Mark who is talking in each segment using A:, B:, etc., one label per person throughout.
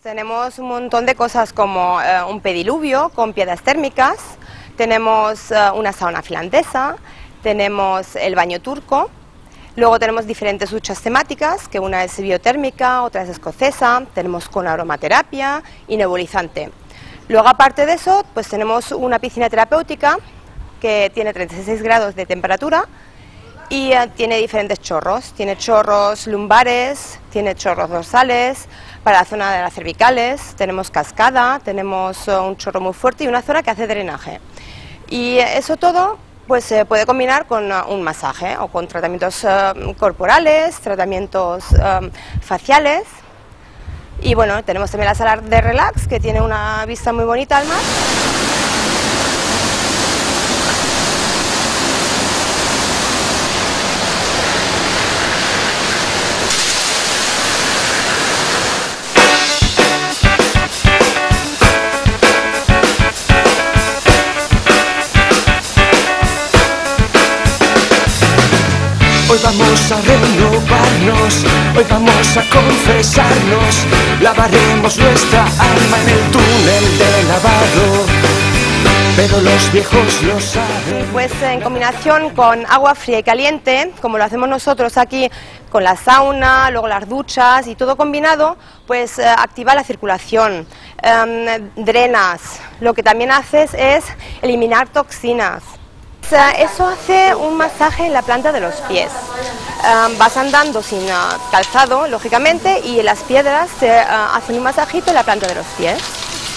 A: Tenemos un montón de cosas como un pediluvio con piedras térmicas, tenemos una sauna finlandesa, tenemos el baño turco, luego tenemos diferentes duchas temáticas, que una es biotérmica, otra es escocesa, tenemos con aromaterapia y nebulizante. Luego, aparte de eso, pues tenemos una piscina terapéutica que tiene 36 grados de temperatura y tiene diferentes chorros. Tiene chorros lumbares, tiene chorros dorsales, para la zona de las cervicales, tenemos cascada, tenemos un chorro muy fuerte y una zona que hace drenaje. Y eso todo pues se puede combinar con un masaje o con tratamientos corporales, tratamientos faciales. Y bueno, tenemos también la sala de relax, que tiene una vista muy bonita al mar.
B: Hoy vamos a renovarnos, hoy vamos a confesarnos, lavaremos nuestra alma en el túnel de lavado, pero los viejos lo saben.
A: Pues en combinación con agua fría y caliente, como lo hacemos nosotros aquí con la sauna, luego las duchas y todo combinado, pues activa la circulación, drenas, lo que también haces es eliminar toxinas. Eso hace un masaje en la planta de los pies. Vas andando sin calzado, lógicamente, y las piedras hacen un masajito en la planta de los pies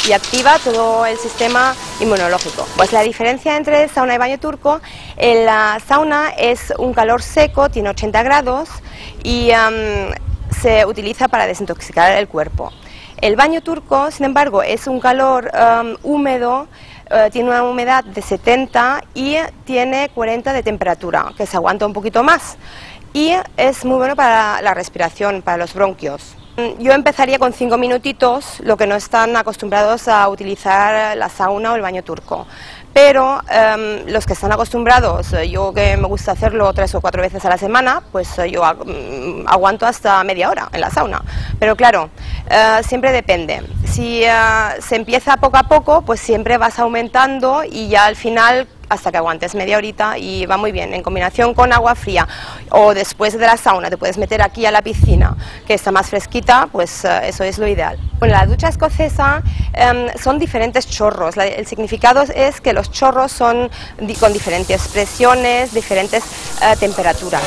A: y activa todo el sistema inmunológico. Pues la diferencia entre sauna y baño turco, la sauna es un calor seco, tiene 80 grados y se utiliza para desintoxicar el cuerpo. El baño turco, sin embargo, es un calor húmedo, tiene una humedad de 70 y tiene 40 de temperatura, que se aguanta un poquito más. Y es muy bueno para la respiración, para los bronquios. Yo empezaría con 5 minutitos, lo que no están acostumbrados a utilizar la sauna o el baño turco. Pero los que están acostumbrados, yo que me gusta hacerlo 3 o 4 veces a la semana, pues yo aguanto hasta media hora en la sauna. Pero claro, siempre depende. Si se empieza poco a poco, pues siempre vas aumentando y ya al final hasta que aguantes media horita y va muy bien. En combinación con agua fría o después de la sauna te puedes meter aquí a la piscina, que está más fresquita, pues eso es lo ideal. Bueno, la ducha escocesa son diferentes chorros. El significado es que los chorros son con diferentes presiones, diferentes temperaturas.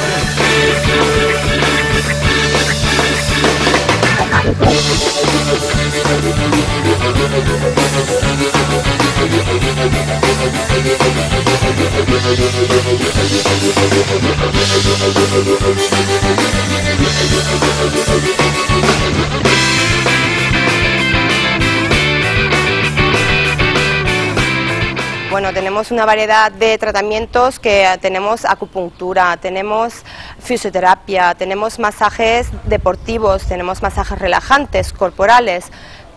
A: Bueno, tenemos una variedad de tratamientos que tenemos acupuntura, tenemos fisioterapia, tenemos masajes deportivos, tenemos masajes relajantes, corporales,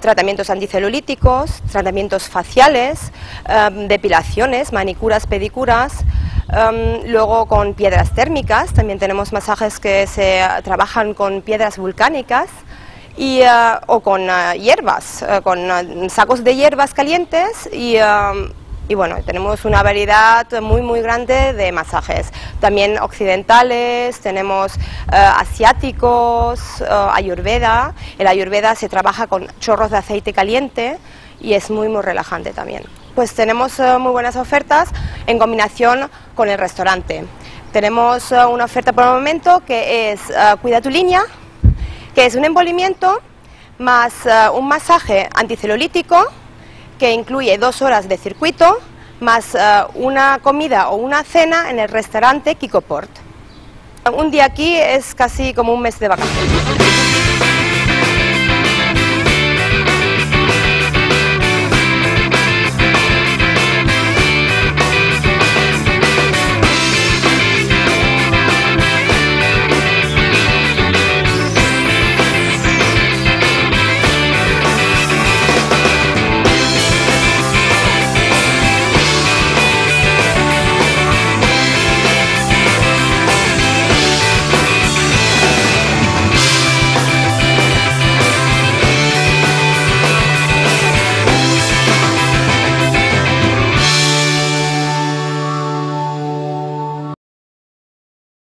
A: tratamientos anticelulíticos, tratamientos faciales, depilaciones, manicuras, pedicuras, luego con piedras térmicas, también tenemos masajes que se trabajan con piedras volcánicas o con hierbas, con sacos de hierbas calientes y bueno, tenemos una variedad muy grande de masajes, también occidentales, tenemos asiáticos, ayurveda. El ayurveda se trabaja con chorros de aceite caliente y es muy relajante también. Pues tenemos muy buenas ofertas en combinación con el restaurante. Tenemos una oferta por el momento que es Cuida tu línea, que es un envolvimiento más un masaje anticelulítico, que incluye 2 horas de circuito, más una comida o una cena en el restaurante Kikoport. Un día aquí es casi como un mes de vacaciones.